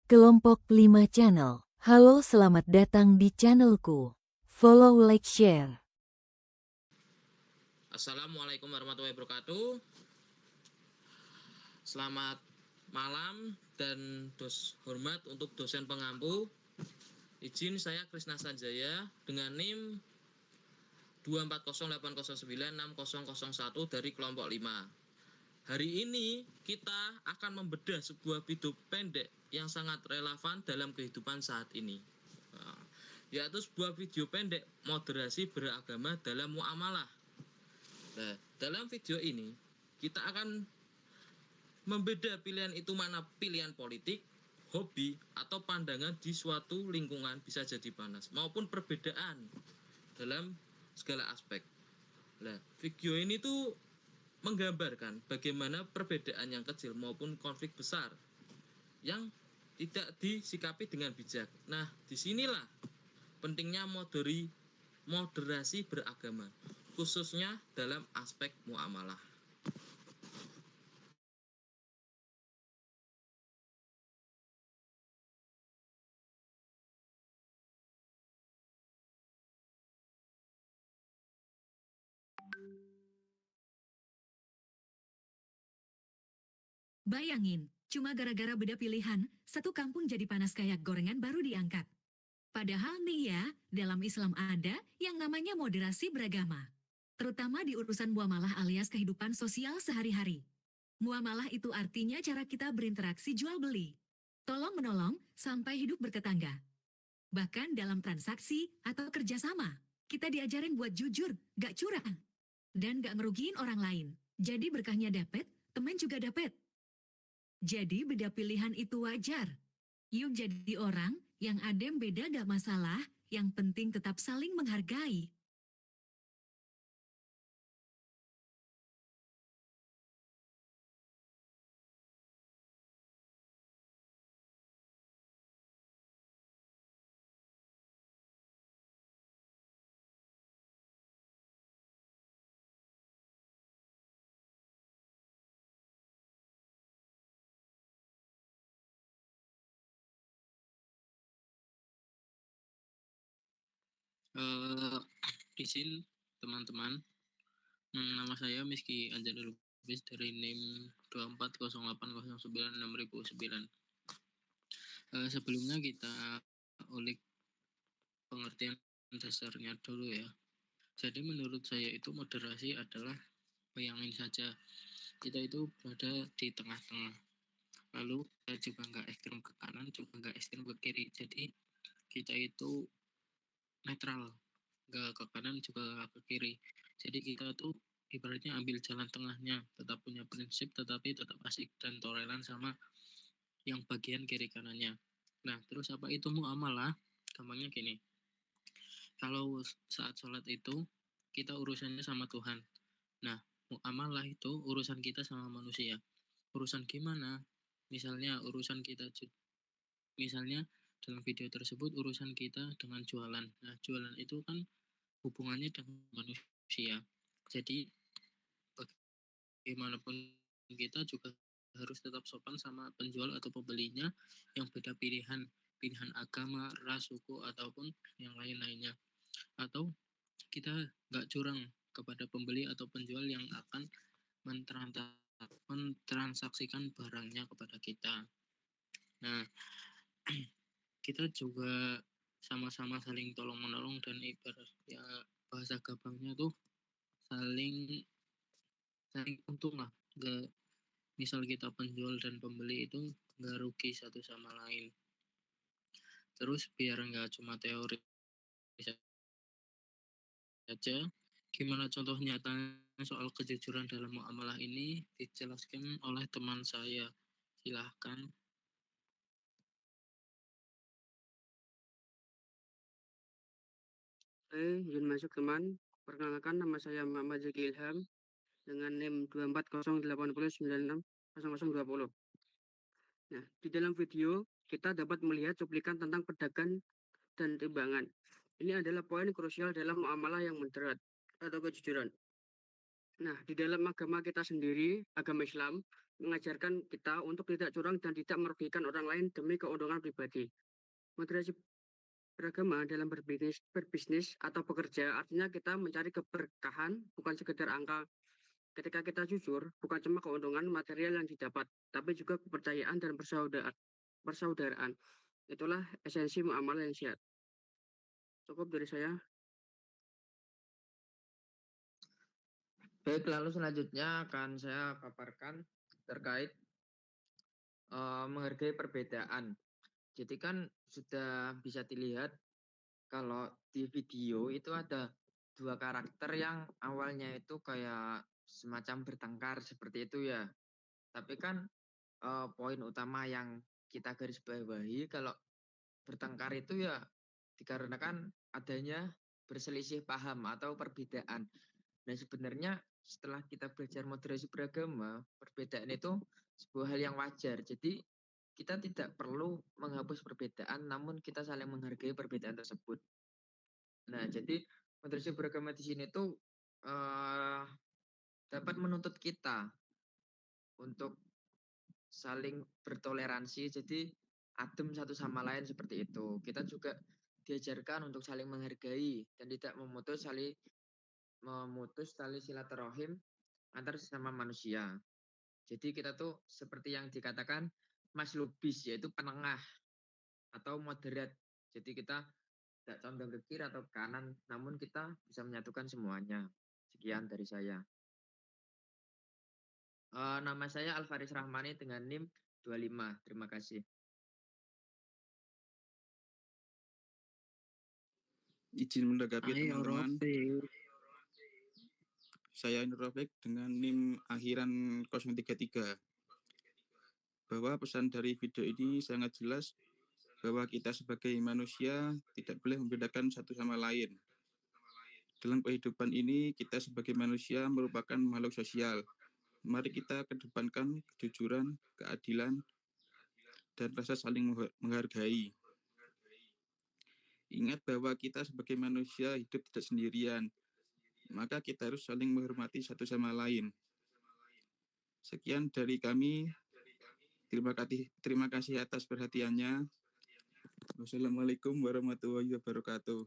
Kelompok 5 Channel. Halo, selamat datang di channelku. Follow, like, share. Assalamualaikum warahmatullahi wabarakatuh. Selamat malam dan hormat untuk dosen pengampu. Izin saya Krisna Sanjaya dengan NIM 24080960001 dari kelompok 5. Hari ini kita akan membedah sebuah video pendek yang sangat relevan dalam kehidupan saat ini. Yaitu sebuah video pendek moderasi beragama dalam muamalah. Nah, dalam video ini kita akan membeda pilihan itu mana pilihan politik, hobi, atau pandangan di suatu lingkungan bisa jadi panas, maupun perbedaan dalam segala aspek. Nah, video ini tuh menggambarkan bagaimana perbedaan yang kecil maupun konflik besar yang tidak disikapi dengan bijak. Nah, disinilah pentingnya moderasi beragama, khususnya dalam aspek muamalah. Bayangin, cuma gara-gara beda pilihan, satu kampung jadi panas kayak gorengan baru diangkat. Padahal nih ya, dalam Islam ada yang namanya moderasi beragama. Terutama di urusan muamalah alias kehidupan sosial sehari-hari. Muamalah itu artinya cara kita berinteraksi jual-beli. Tolong-menolong sampai hidup bertetangga. Bahkan dalam transaksi atau kerjasama, kita diajarin buat jujur, gak curang. Dan gak ngerugiin orang lain. Jadi berkahnya dapet, temen juga dapet. Jadi beda pilihan itu wajar. Yuk jadi orang yang adem beda gak masalah, yang penting tetap saling menghargai. Izin teman-teman, nama saya Miski Anjanul Lubis dari NIM 2408096.009. Sebelumnya kita ulik pengertian dasarnya dulu ya. Jadi menurut saya itu moderasi adalah, bayangin saja kita itu berada di tengah-tengah. Lalu kita juga nggak ekstrem ke kanan, juga nggak ekstrem ke kiri. Jadi kita itu netral, nggak ke kanan juga nggak ke kiri. Jadi kita tuh ibaratnya ambil jalan tengahnya, tetap punya prinsip tetapi tetap asik dan toleran sama yang bagian kiri kanannya. Nah, terus apa itu muamalah? Gampangnya gini, kalau saat sholat itu kita urusannya sama Tuhan. Nah, muamalah itu urusan kita sama manusia. Urusan gimana? Misalnya misalnya dalam video tersebut urusan kita dengan jualan. Nah, jualan itu kan hubungannya dengan manusia. Jadi bagaimanapun kita juga harus tetap sopan sama penjual atau pembelinya yang beda pilihan agama, ras, suku, ataupun yang lain-lainnya. Atau kita nggak curang kepada pembeli atau penjual yang akan mentransaksikan barangnya kepada kita. Nah, kita juga sama-sama saling tolong-menolong dan ibarat ya bahasa gampangnya tuh saling untung lah. Misal kita penjual dan pembeli itu nggak rugi satu sama lain. Terus biar nggak cuma teori saja, gimana contoh nyatanya soal kejujuran dalam muamalah ini dijelaskan oleh teman saya. Silahkan. Izin masuk teman. Perkenalkan, nama saya Muhammad Zaki Ilham dengan NIM 24080960020. Nah, di dalam video kita dapat melihat cuplikan tentang pedagang dan timbangan. Ini adalah poin krusial dalam muamalah yang moderat atau kejujuran. Nah, di dalam agama kita sendiri, agama Islam, mengajarkan kita untuk tidak curang dan tidak merugikan orang lain demi keuntungan pribadi. Moderasi beragama dalam berbisnis atau bekerja artinya kita mencari keberkahan, bukan sekedar angka. Ketika kita jujur, bukan cuma keuntungan material yang didapat, tapi juga kepercayaan dan persaudaraan. Itulah esensi muamalah yang sehat. Cukup dari saya. Baik, lalu selanjutnya akan saya paparkan terkait menghargai perbedaan. Jadi kan sudah bisa dilihat kalau di video itu ada dua karakter yang awalnya itu kayak semacam bertengkar seperti itu ya. Tapi kan poin utama yang kita garis bawahi kalau bertengkar itu ya dikarenakan adanya berselisih paham atau perbedaan. Nah, sebenarnya setelah kita belajar moderasi beragama, perbedaan itu sebuah hal yang wajar. Jadi kita tidak perlu menghapus perbedaan, namun kita saling menghargai perbedaan tersebut. Nah, jadi moderasi beragama di sini tuh dapat menuntut kita untuk saling bertoleransi. Jadi adem satu sama lain seperti itu. Kita juga diajarkan untuk saling menghargai dan tidak memutus tali silaturahim antar sesama manusia. Jadi kita tuh seperti yang dikatakan Mas Lubis, yaitu penengah atau moderat. Jadi kita tidak condong ke kiri atau ke kanan, namun kita bisa menyatukan semuanya. Sekian dari saya. Nama saya Alvaris Rahmani dengan NIM 25. Terima kasih. Izin menanggapi teman-teman. Saya Nur Rafiq dengan NIM akhiran 033. Bahwa pesan dari video ini sangat jelas bahwa kita sebagai manusia tidak boleh membedakan satu sama lain. Dalam kehidupan ini, kita sebagai manusia merupakan makhluk sosial. Mari kita kedepankan kejujuran, keadilan, dan rasa saling menghargai. Ingat bahwa kita sebagai manusia hidup tidak sendirian, maka kita harus saling menghormati satu sama lain. Sekian dari kami. Terima kasih atas perhatiannya. Wassalamualaikum warahmatullahi wabarakatuh.